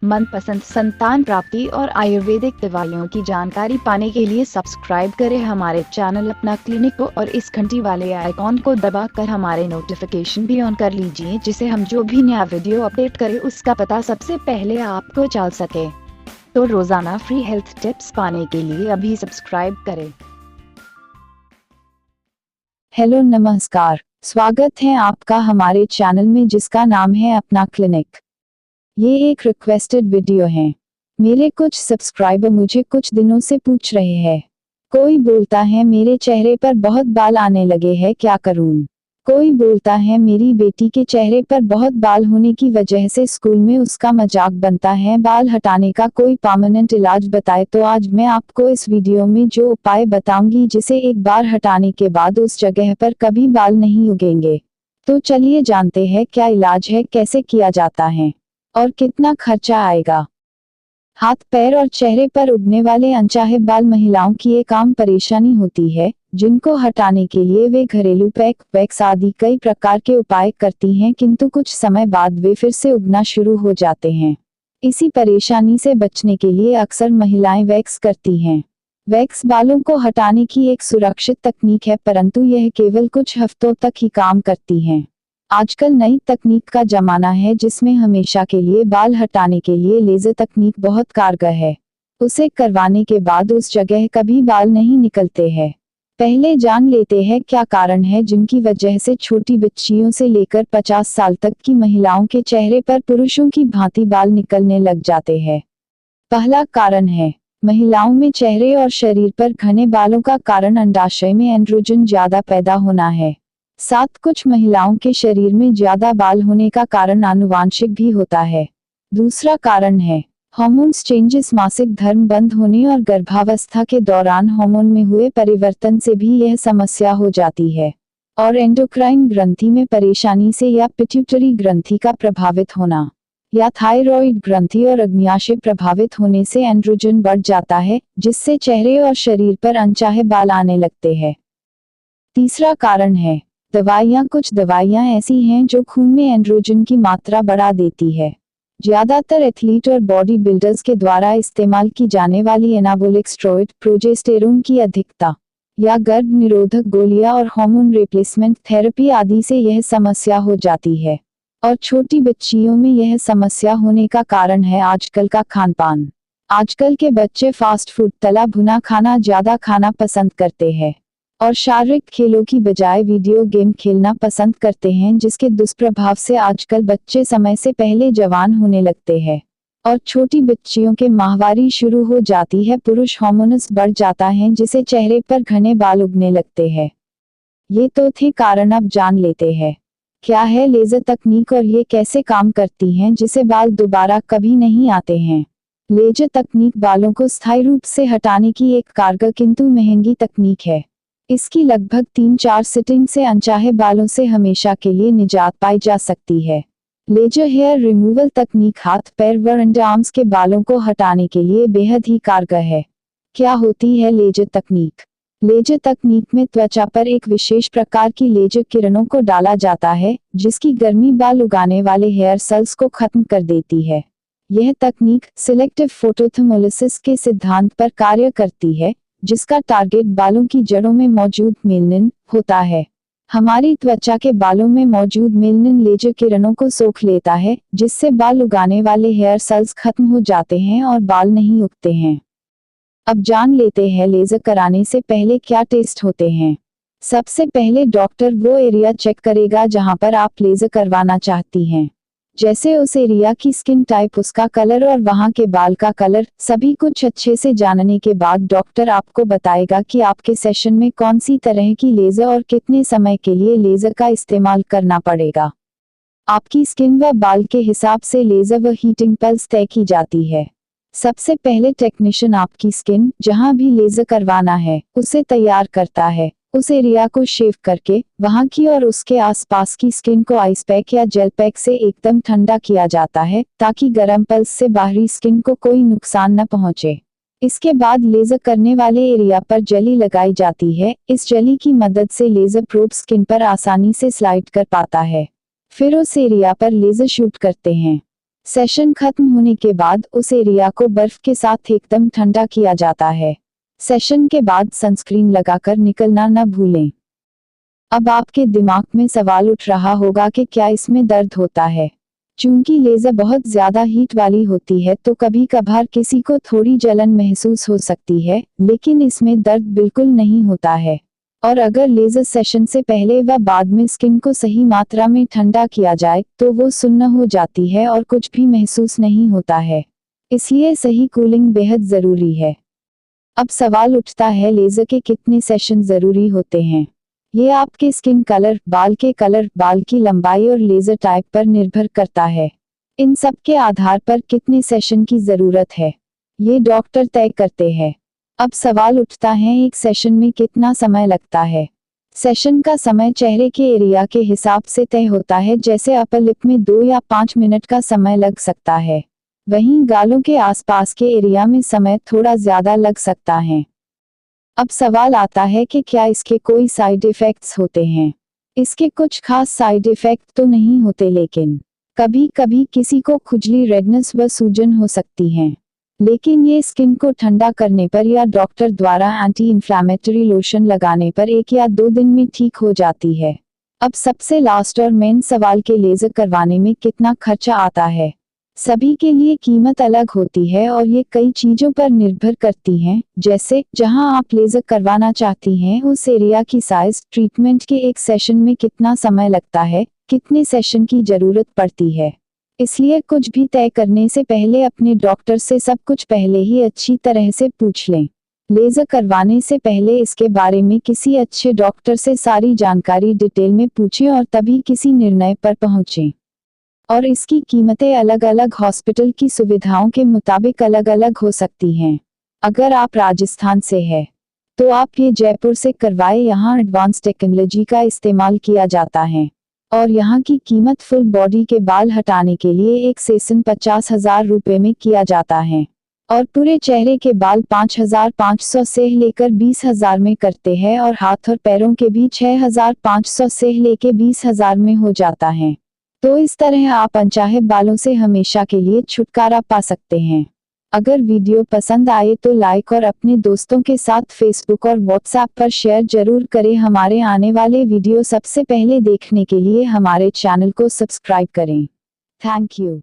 मनपसंद संतान प्राप्ति और आयुर्वेदिक दवाइयों की जानकारी पाने के लिए सब्सक्राइब करें हमारे चैनल अपना क्लिनिक को और इस घंटी वाले आइकॉन को दबाकर हमारे नोटिफिकेशन भी ऑन कर लीजिए, जिससे हम जो भी नया वीडियो अपडेट करें उसका पता सबसे पहले आपको चल सके। तो रोजाना फ्री हेल्थ टिप्स पाने के लिए अभी सब्सक्राइब करें। हेलो नमस्कार, स्वागत है आपका हमारे चैनल में जिसका नाम है अपना क्लिनिक। ये एक रिक्वेस्टेड वीडियो है। मेरे कुछ सब्सक्राइबर मुझे कुछ दिनों से पूछ रहे हैं। कोई बोलता है मेरे चेहरे पर बहुत बाल आने लगे हैं, क्या करूं? कोई बोलता है मेरी बेटी के चेहरे पर बहुत बाल होने की वजह से स्कूल में उसका मजाक बनता है, बाल हटाने का कोई परमानेंट इलाज बताए। तो आज मैं आपको इस वीडियो में जो उपाय बताऊंगी जिसे एक बार हटाने के बाद उस जगह पर कभी बाल नहीं उगेंगे। तो चलिए जानते हैं क्या इलाज है, कैसे किया जाता है और कितना खर्चा आएगा। हाथ, पैर और चेहरे पर उगने वाले अनचाहे बाल महिलाओं की एक आम परेशानी होती है, जिनको हटाने के लिए वे घरेलू पैक, वैक्स आदि कई प्रकार के उपाय करती हैं, किंतु कुछ समय बाद वे फिर से उगना शुरू हो जाते हैं। इसी परेशानी से बचने के लिए अक्सर महिलाएं वैक्स करती हैं। वैक्स बालों को हटाने की एक सुरक्षित तकनीक है, परंतु यह केवल कुछ हफ्तों तक ही काम करती है। आजकल नई तकनीक का जमाना है जिसमें हमेशा के लिए बाल हटाने के लिए लेजर तकनीक बहुत कारगर है। उसे करवाने के बाद उस जगह कभी बाल नहीं निकलते हैं। पहले जान लेते हैं क्या कारण है जिनकी वजह से छोटी बच्चियों से लेकर 50 साल तक की महिलाओं के चेहरे पर पुरुषों की भांति बाल निकलने लग जाते हैं। पहला कारण है महिलाओं में चेहरे और शरीर पर घने बालों का कारण अंडाशय में एंड्रोजन ज्यादा पैदा होना है। साथ कुछ महिलाओं के शरीर में ज्यादा बाल होने का कारण आनुवांशिक भी होता है। दूसरा कारण है हार्मोन्स चेंजेस, मासिक धर्म बंद होने और गर्भावस्था के दौरान हार्मोन में हुए परिवर्तन से भी यह समस्या हो जाती है। और एंडोक्राइन ग्रंथि में परेशानी से या पिट्यूटरी ग्रंथि का प्रभावित होना या थायराइड ग्रंथि और अग्न्याशय प्रभावित होने से एंड्रोजन बढ़ जाता है, जिससे चेहरे और शरीर पर अनचाहे बाल आने लगते हैं। तीसरा कारण है दवाइयाँ। कुछ दवाइयाँ ऐसी हैं जो खून में एंड्रोजन की मात्रा बढ़ा देती है। ज्यादातर एथलीट और बॉडी बिल्डर्स के द्वारा इस्तेमाल की जाने वाली एनाबोलिक स्टेरॉइड, प्रोजेस्टेरोन की अधिकता या गर्भ निरोधक गोलियां और हार्मोन रिप्लेसमेंट थेरेपी आदि से यह समस्या हो जाती है। और छोटी बच्चियों में यह समस्या होने का कारण है आजकल का खान पान। आजकल के बच्चे फास्ट फूड, तला भुना खाना ज्यादा खाना पसंद करते हैं और शारीरिक खेलों की बजाय वीडियो गेम खेलना पसंद करते हैं, जिसके दुष्प्रभाव से आजकल बच्चे समय से पहले जवान होने लगते हैं और छोटी बच्चियों के माहवारी शुरू हो जाती है। पुरुष हार्मोन्स बढ़ जाता है जिससे चेहरे पर घने बाल उगने लगते हैं। ये तो थे कारण, अब जान लेते हैं क्या है लेजर तकनीक और ये कैसे काम करती हैं जिससे बाल दोबारा कभी नहीं आते हैं। लेजर तकनीक बालों को स्थायी रूप से हटाने की एक कारगर किंतु महंगी तकनीक है। इसकी लगभग 3-4 सिटिंग से अनचाहे बालों से हमेशा के लिए निजात पाई जा सकती है। लेजर हेयर रिमूवल तकनीक हाथ, पैर व अंडरआर्म्स के बालों को हटाने के लिए बेहद ही कारगर है। क्या होती है लेजर तकनीक? लेजर तकनीक में त्वचा पर एक विशेष प्रकार की लेजर किरणों को डाला जाता है, जिसकी गर्मी बाल उगाने वाले हेयर सेल्स को खत्म कर देती है। यह तकनीक सिलेक्टिव फोटोथर्मोलिसिस के सिद्धांत पर कार्य करती है, जिसका टारगेट बालों की जड़ों में मौजूद मेलनिन होता है। हमारी त्वचा के बालों में मौजूद मेलनिन लेजर किरणों को सोख लेता है, जिससे बाल उगाने वाले हेयर सेल्स खत्म हो जाते हैं और बाल नहीं उगते हैं। अब जान लेते हैं लेजर कराने से पहले क्या टेस्ट होते हैं। सबसे पहले डॉक्टर वो एरिया चेक करेगा जहां पर आप लेजर करवाना चाहती हैं, जैसे उस एरिया की स्किन टाइप, उसका कलर और वहां के बाल का कलर। सभी कुछ अच्छे से जानने के बाद डॉक्टर आपको बताएगा कि आपके सेशन में कौन सी तरह की लेजर और कितने समय के लिए लेजर का इस्तेमाल करना पड़ेगा। आपकी स्किन व बाल के हिसाब से लेजर व हीटिंग पल्स तय की जाती है। सबसे पहले टेक्नीशियन आपकी स्किन, जहां भी लेजर करवाना है, उसे तैयार करता है। उस एरिया को शेव करके वहां की और उसके आसपास की स्किन को आइस पैक या जेल पैक से एकदम ठंडा किया जाता है, ताकि गर्म पल्स से बाहरी स्किन को कोई नुकसान न पहुंचे। इसके बाद लेजर करने वाले एरिया पर जेली लगाई जाती है। इस जेली की मदद से लेजर प्रोब स्किन पर आसानी से स्लाइड कर पाता है। फिर उस एरिया पर लेजर शूट करते हैं। सेशन खत्म होने के बाद उस एरिया को बर्फ के साथ एकदम ठंडा किया जाता है। सेशन के बाद सनस्क्रीन लगाकर निकलना न भूलें। अब आपके दिमाग में सवाल उठ रहा होगा कि क्या इसमें दर्द होता है। चूंकि लेजर बहुत ज्यादा हीट वाली होती है तो कभी कभार किसी को थोड़ी जलन महसूस हो सकती है, लेकिन इसमें दर्द बिल्कुल नहीं होता है। और अगर लेजर सेशन से पहले व बाद में स्किन को सही मात्रा में ठंडा किया जाए तो वो सुन्न हो जाती है और कुछ भी महसूस नहीं होता है। इसलिए सही कूलिंग बेहद जरूरी है। अब सवाल उठता है, लेजर के कितने सेशन जरूरी होते हैं। ये आपके स्किन कलर, बाल के कलर, बाल की लंबाई और लेजर टाइप पर निर्भर करता है। इन सब के आधार पर कितने सेशन की जरूरत है, ये डॉक्टर तय करते हैं। अब सवाल उठता है, एक सेशन में कितना समय लगता है। सेशन का समय चेहरे के एरिया के हिसाब से तय होता है, जैसे अपर लिप में 2 या 5 मिनट का समय लग सकता है। वहीं गालों के आसपास के एरिया में समय थोड़ा ज्यादा लग सकता है। अब सवाल आता है कि क्या इसके कोई साइड इफेक्ट्स होते हैं। इसके कुछ खास साइड इफेक्ट तो नहीं होते, लेकिन कभी कभी किसी को खुजली, रेडनेस व सूजन हो सकती है। लेकिन ये स्किन को ठंडा करने पर या डॉक्टर द्वारा एंटी इन्फ्लेमेटरी लोशन लगाने पर 1 या 2 दिन में ठीक हो जाती है। अब सबसे लास्ट और मेन सवाल के लेजर करवाने में कितना खर्चा आता है। सभी के लिए कीमत अलग होती है और ये कई चीजों पर निर्भर करती हैं, जैसे जहां आप लेजर करवाना चाहती हैं उस एरिया की साइज, ट्रीटमेंट के एक सेशन में कितना समय लगता है, कितने सेशन की जरूरत पड़ती है। इसलिए कुछ भी तय करने से पहले अपने डॉक्टर से सब कुछ पहले ही अच्छी तरह से पूछ लें। लेजर करवाने से पहले इसके बारे में किसी अच्छे डॉक्टर से सारी जानकारी डिटेल में पूछें और तभी किसी निर्णय पर पहुंचें। और इसकी कीमतें अलग अलग हॉस्पिटल की सुविधाओं के मुताबिक अलग अलग हो सकती हैं। अगर आप राजस्थान से हैं तो आप ये जयपुर से करवाएं, यहाँ एडवांस टेक्नोलॉजी का इस्तेमाल किया जाता है। और यहाँ की कीमत फुल बॉडी के बाल हटाने के लिए एक सेशन 50,000 रुपए में किया जाता है और पूरे चेहरे के बाल 5,500 से लेकर 20,000 में करते हैं और हाथ और पैरों के भी 6,500 से लेकर 20,000 में हो जाता है। तो इस तरह आप अनचाहे बालों से हमेशा के लिए छुटकारा पा सकते हैं। अगर वीडियो पसंद आए तो लाइक और अपने दोस्तों के साथ फेसबुक और व्हाट्सएप पर शेयर जरूर करें। हमारे आने वाले वीडियो सबसे पहले देखने के लिए हमारे चैनल को सब्सक्राइब करें। Thank you.